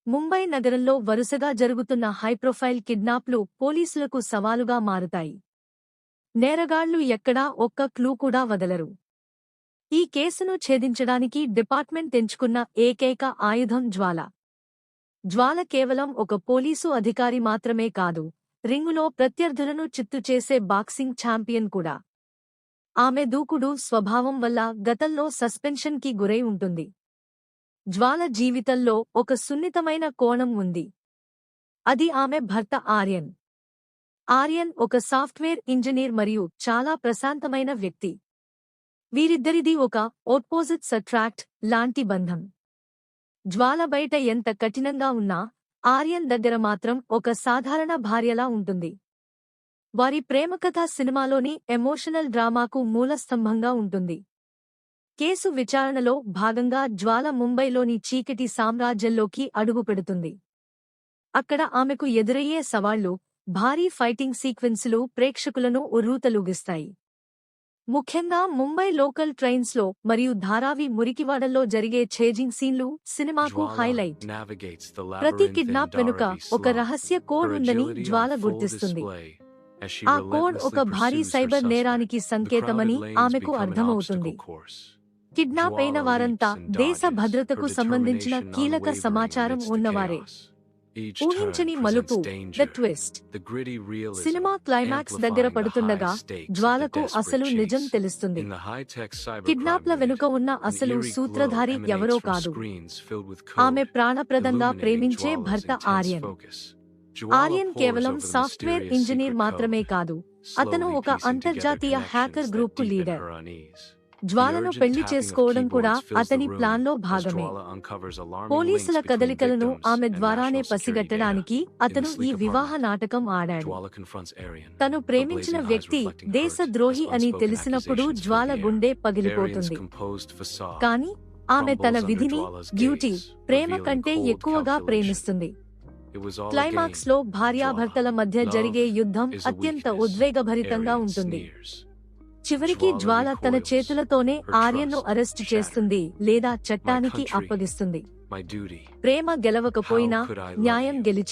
ముంబై నగరంలో వరుసగా జరుగుతున్న హైప్రొఫైల్ కిడ్నాప్లు పోలీసులకు సవాలుగా మారుతాయి. నేరగాళ్లు ఎక్కడా ఒక్క క్లూ కూడా వదలరు. ఈ కేసును ఛేదించడానికి డిపార్ట్మెంట్ ఎంచుకున్న ఏకైక ఆయుధం జ్వాల. జ్వాల కేవలం ఒక పోలీసు అధికారి మాత్రమే కాదు, రింగులో ప్రత్యర్థులను చిత్తు చేసే బాక్సింగ్ ఛాంపియన్ కూడా. ఆమె దూకుడు స్వభావం వల్ల గతంలో సస్పెన్షన్కి గురై ఉంటుంది. జ్వాల జీవితంలో ఒక సున్నితమైన కోణం ఉంది. అది ఆమె భర్త ఆర్యన్. ఆర్యన్ ఒక సాఫ్ట్వేర్ ఇంజనీర్ మరియు చాలా ప్రశాంతమైన వ్యక్తి. వీరిద్దరిది ఒక ఆపోజిట్స్ అట్రాక్ట్ లాంటి బంధం. జ్వాల బయట ఎంత కఠినంగా ఉన్నా ఆర్యన్ దగ్గర మాత్రం ఒక సాధారణ భార్యలా ఉంటుంది. వారి ప్రేమకథ సినిమాలోని ఎమోషనల్ డ్రామాకు మూలస్తంభంగా ఉంటుంది. కేసు విచారణలో భాగంగా జ్వాల ముంబైలోని చీకటి సామ్రాజ్యంలోకి అడుగుపెడుతుంది. అక్కడ ఆమెకు ఎదురయ్యే సవాళ్లు, భారీ ఫైటింగ్ సీక్వెన్సులు ప్రేక్షకులను ఉర్రూతలూగిస్తాయి. ముఖ్యంగా ముంబై లోకల్ ట్రైన్స్లో మరియు ధారావి మురికివాడల్లో జరిగే ఛేజింగ్ సీన్లు సినిమాకు హైలైట్. ప్రతి కిడ్నాప్ వెనుక ఒక రహస్య కోడ్ ఉందని జ్వాల గుర్తిస్తుంది. ఆ కోడ్ ఒక భారీ సైబర్ నేరానికి సంకేతమని ఆమెకు అర్థమవుతుంది. కిడ్నాప్ అయిన వారంతా దేశ భద్రతకు సంబంధించిన కీలక సమాచారం ఉన్నవారే. ఊహించని మలుపు, ద ట్విస్ట్. సినిమా క్లైమాక్స్ దగ్గర పడుతుండగా జ్వాలకు అసలు నిజం తెలుస్తుంది. కిడ్నాప్ల వెనుక ఉన్న అసలు సూత్రధారి ఎవరో కాదు, ఆమె ప్రాణప్రదంగా ప్రేమించే భర్త ఆర్యన్. ఆర్యన్ కేవలం సాఫ్ట్వేర్ ఇంజనీర్ మాత్రమే కాదు, అతను ఒక అంతర్జాతీయ హ్యాకర్ గ్రూప్కు లీడర్. జ్వాలను పెళ్లి చేసుకోవడం కూడా అతని ప్లాన్లో భాగమే. పోలీసుల కదలికలను ఆమె ద్వారానే పసిగట్టడానికి అతను ఈ వివాహ నాటకం ఆడాడు. తను ప్రేమించిన వ్యక్తి దేశద్రోహి అని తెలిసినప్పుడు జ్వాల గుండె పగిలిపోతుంది. కాని ఆమె తన విధిని, డ్యూటీ, ప్రేమ కంటే ఎక్కువగా ప్రేమిస్తుంది. క్లైమాక్స్ లో భార్యాభర్తల మధ్య జరిగే యుద్ధం అత్యంత ఉద్వేగభరితంగా ఉంటుంది. చివరికి జ్వాల తన చేతులతోనే ఆర్యన్ను అరెస్టు చేస్తుంది లేదా చట్టానికి అప్పగిస్తుంది. ప్రేమ గెలవకపోయినా న్యాయం గెలిచింది.